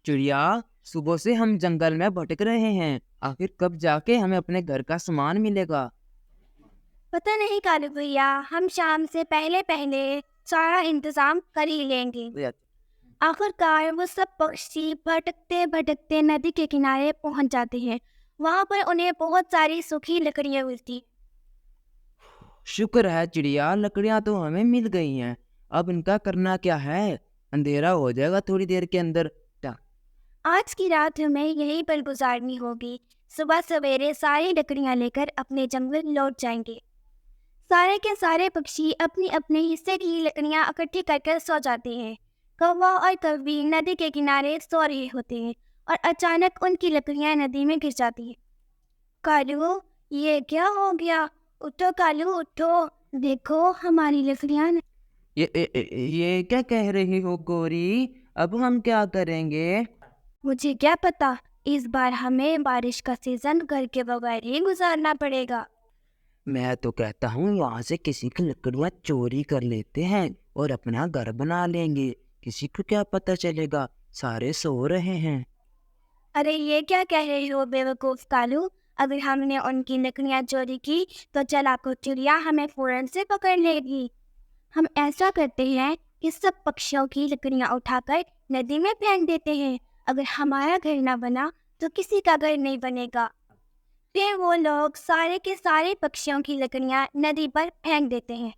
चिड़िया, सुबह से हम जंगल में भटक रहे हैं। आखिर कब जाके हमें अपने घर का सामान मिलेगा? पता नहीं कालू भैया, हम शाम से पहले पहले सारा इंतजाम कर ही लेंगे। आखिरकार वो सब पक्षी भटकते भटकते नदी के किनारे पहुंच जाते हैं। वहां पर उन्हें बहुत सारी सूखी लकड़ियां मिलती। शुक्र है चिड़िया, लकड़ियां तो हमें मिल गई हैं। अब इनका करना क्या है? अंधेरा हो जाएगा थोड़ी देर के अंदर। आज की रात हमें यहीं पर गुजारनी होगी। सुबह सवेरे सारी लकड़ियां लेकर अपने जंगल लौट जाएंगे। सारे के सारे पक्षी अपनी अपने हिस्से की लकड़ियां इकट्ठी कर सो जाते हैं। कौवा और कौवी नदी के किनारे सो रहे होते हैं और अचानक उनकी लकड़ियां नदी में गिर जाती हैं। कालू, ये क्या हो गया? उठो कालू, उठो। देखो हमारी लकड़ियां। ये क्या कह रही हो गोरी? अब हम क्या करेंगे? मुझे क्या पता, इस बार हमें बारिश का सीजन घर के बगैर ही गुजारना पड़ेगा। मैं तो कहता हूँ वहां से किसी की लकड़ियां चोरी कर लेते हैं और अपना घर बना लेंगे। किसी को क्या पता चलेगा, सारे सो रहे हैं। अरे ये क्या कह रहे हो बेवकूफ कालू? अगर हमने उनकी लकड़ियां चोरी की तो चालाक चिड़िया हमें फौरन से पकड़ लेगी। हम ऐसा करते हैं कि सब पक्षियों की लकड़ियां उठाकर नदी में फेंक देते हैं। अगर हमारा घर ना बना तो किसी का घर नहीं बनेगा। फिर वो लोग सारे के सारे पक्षियों की लकड़ियां नदी पर फेंक देते हैं।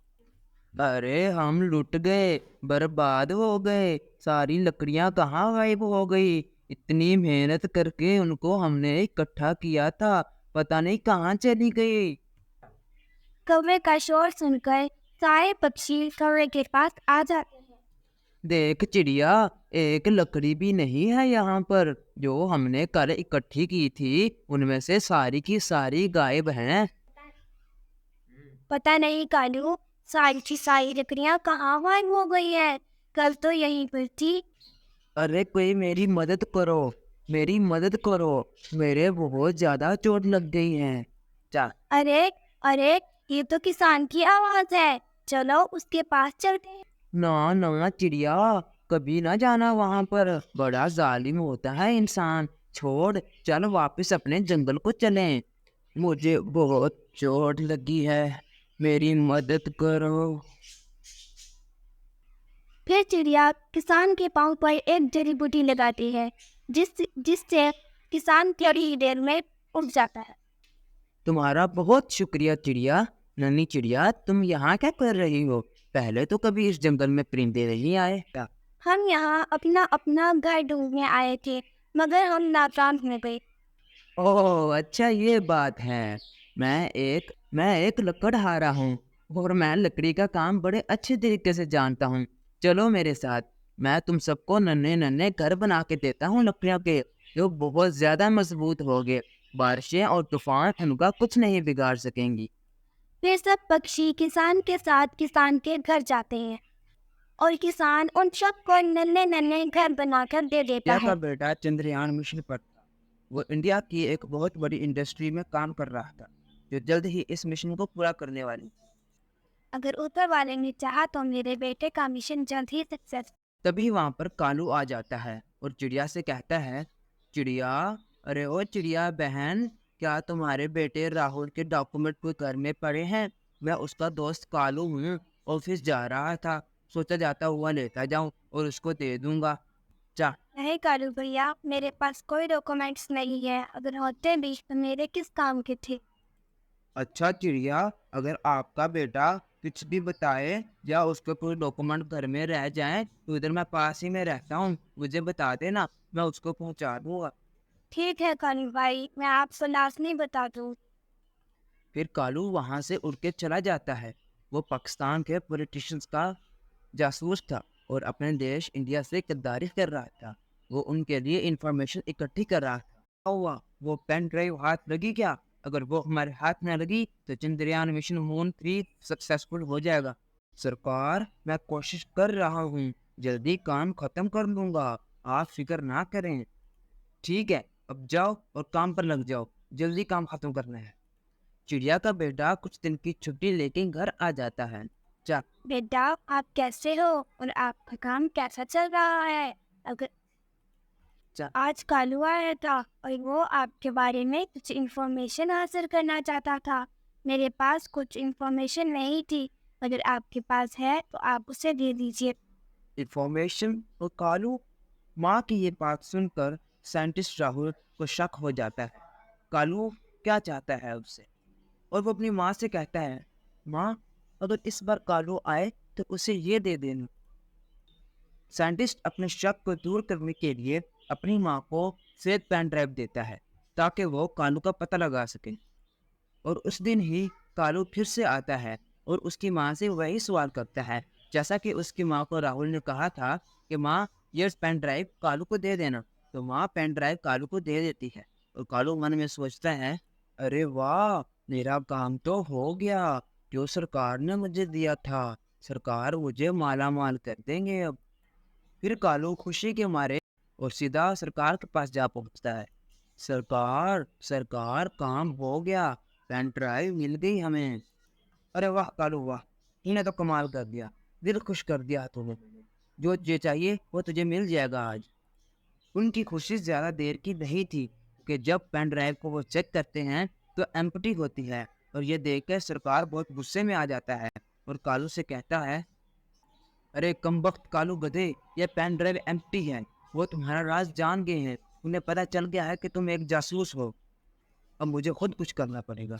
अरे हम लुट गए, बर्बाद हो गए। सारी लकड़ियां कहाँ गायब हो गई? इतनी मेहनत करके उनको हमने इकट्ठा किया था, पता नहीं कहाँ चली गई। कौवे का शोर सुनकर सारे पक्षी कौवे के पास आ जाते हैं। देख चिड़िया, एक लकड़ी भी नहीं है यहाँ पर। जो हमने कल इकट्ठी की थी उनमें से सारी की सारी गायब हैं। पता नहीं कालू, सारी की सारी लकड़ियां कहाँ गायब हो गई है? कल तो यहीं पर थी। अरे कोई मेरी मदद करो, मेरी मदद करो। मेरे बहुत ज्यादा चोट लग गई है। चा अरे अरे, ये तो किसान की आवाज है। चलो उसके पास चलते हैं। ना ना चिड़िया, कभी ना जाना वहां पर। बड़ा जालिम होता है इंसान। छोड़, चल वापस अपने जंगल को चलें। मुझे बहुत चोट लगी है, मेरी मदद करो। फिर चिड़िया किसान के पाँव पर एक जड़ी बूटी लगाती है, जिससे किसान थोड़ी ही देर में उठ जाता है। तुम्हारा बहुत शुक्रिया चिड़िया। नन्ही चिड़िया, तुम यहाँ क्या कर रही हो? पहले तो कभी इस जंगल में परिंदे नहीं आए क्या? हम यहाँ अपना अपना घर ढूंढने आए थे, मगर हम नाकाम हो गए। ओह अच्छा, ये बात है। मैं एक लकड़हारा हूँ और मैं लकड़ी का काम बड़े अच्छे तरीके से जानता हूँ। चलो मेरे साथ, मैं तुम सबको नन्हे नन्हे घर बना के देता हूँ लकड़ियों के, जो बहुत ज्यादा मजबूत होंगे। बारिशें और तूफान उनका कुछ नहीं बिगाड़ सकेंगी। फिर सब पक्षी किसान के साथ किसान के घर जाते हैं और किसान उन सबको नन्हे नन्हे घर बनाकर दे देता इंडिया का है। बेटा चंद्रयान मिशन पर था। वो इंडिया की एक बहुत बड़ी इंडस्ट्री में काम कर रहा था, जो जल्द ही इस मिशन को पूरा करने वाली। अगर ऊपर वाले ने चाहा तो मेरे बेटे का मिशन जल्द ही सक्सेस। तभी वहां पर कालू आ जाता है और चिड़िया से कहता है, चिड़िया, अरे ओ चिड़िया बहन, क्या तुम्हारे बेटे राहुल के डॉक्यूमेंट कोई घर में पड़े हैं? मैं उसका दोस्त कालू हूँ, ऑफिस जा रहा था, सोचा जाता हुआ लेता जाऊं और उसको दे दूंगा। चा नहीं कालू भैया, मेरे पास कोई डॉक्यूमेंट्स नहीं है। अगर होते भी तो मेरे किस काम के थे? अच्छा चिड़िया, अगर आपका बेटा कुछ भी बताए या उसके कोई डॉक्यूमेंट घर में रह जाए तो इधर मैं पास ही में रहता हूँ, मुझे बता देना, मैं उसको पहुंचा दूंगा। ठीक है कालू भाई, मैं आपको लाजमी बता दूँ। फिर कालू वहां से उड़ के चला जाता है। वो पाकिस्तान के पॉलिटिशियंस का जासूस था और अपने देश इंडिया से गद्दारी कर रहा था। वो उनके लिए इंफॉर्मेशन इकट्ठी कर रहा था। क्या हुआ, वो पेन ड्राइव हाथ लगी क्या? अगर वो हमारे हाथ में लगी तो चंद्रयान मिशन मून 3 सक्सेसफुल हो जाएगा। सरकार, मैं कोशिश कर रहा हूँ, जल्दी काम खत्म कर लूंगा, आप फिक्र ना करें। ठीक है, अब जाओ और काम पर लग जाओ, जल्दी काम खत्म करना है। चिड़िया का बेटा कुछ दिन की छुट्टी लेके घर आ जाता है। चा बेटा, आप कैसे हो और आपका काम कैसा चल रहा है? अगर आज कालू आया था और वो आपके बारे में कुछ इन्फॉर्मेशन हासिल करना चाहता था। मेरे पास कुछ इन्फॉर्मेशन नहीं थी, अगर आपके पास है तो आप उसे दे दीजिए। इन्फॉर्मेशन और कालू। माँ की ये बात सुनकर साइंटिस्ट राहुल को शक हो जाता है। कालू क्या चाहता है उससे, और वो अपनी माँ से कहता है, माँ अगर इस बार कालू आए तो उसे ये दे देना। साइंटिस्ट अपने शक को दूर करने के लिए अपनी माँ को श्वेत पेन ड्राइव देता है ताकि वो कालू का पता लगा सके। और उस दिन ही कालू फिर से आता है और उसकी माँ से वही सवाल करता है, जैसा कि उसकी माँ को राहुल ने कहा था कि माँ ये पेन ड्राइव कालू को दे देना। तो माँ पेन ड्राइव कालू को दे देती है और कालू मन में सोचता है, अरे वाह, मेरा काम तो हो गया जो सरकार ने मुझे दिया था। सरकार मुझे माला माल कर देंगे अब। फिर कालू खुशी के मारे और सीधा सरकार के पास जा पहुंचता है। सरकार सरकार, काम हो गया, पेन ड्राइव मिल गई हमें। अरे वाह कालू वाह, तूने तो कमाल कर दिया, दिल खुश कर दिया तूने। जो तुझे चाहिए वो तुझे मिल जाएगा आज। उनकी खुशी ज़्यादा देर की नहीं थी कि जब पेन ड्राइव को वो चेक करते हैं तो एम्प्टी होती है। और ये देखकर सरकार बहुत गुस्से में आ जाता है और कालू से कहता है, अरे कमबख्त कालू गधे, ये पेन ड्राइव एम्प्टी है। वो तुम्हारा राज जान गए हैं, उन्हें पता चल गया है कि तुम एक जासूस हो। अब मुझे खुद कुछ करना पड़ेगा।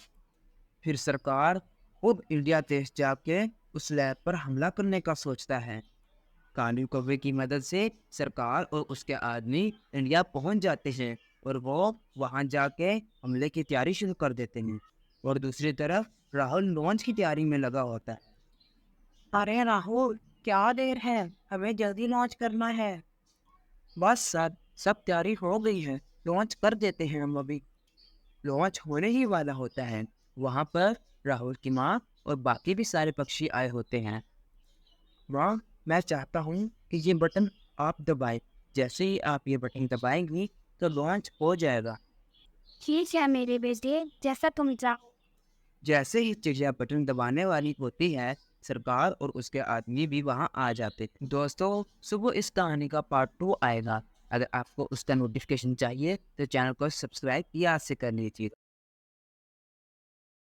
फिर सरकार खुद इंडिया देश जाके उस लैब पर हमला करने का सोचता है। कालू कौवे की मदद से सरकार और उसके आदमी इंडिया पहुंच जाते हैं और वो वहां जाके हमले की तैयारी शुरू कर देते हैं। और दूसरी तरफ राहुल लॉन्च की तैयारी में लगा होता है। अरे राहुल, क्या देर है, हमें जल्दी लॉन्च करना है। बस सर, सब तैयारी हो गई है, लॉन्च कर देते हैं हम अभी। लॉन्च होने ही वाला होता है, वहां पर राहुल की माँ और बाकी भी सारे पक्षी आए होते हैं। माँ, मैं चाहता हूँ कि ये बटन आप दबाएं। जैसे ही आप ये बटन दबाएंगी तो लॉन्च हो जाएगा। ठीक है मेरे बेटे, जैसा तुम चाहो। जैसे ही चिड़िया बटन दबाने वाली होती है, सरकार और उसके आदमी भी वहां आ जाते हैं। दोस्तों, सुबह इस कहानी का पार्ट 2 आएगा। अगर आपको उसका नोटिफिकेशन चाहिए तो चैनल को सब्सक्राइब याद से कर लीजिए।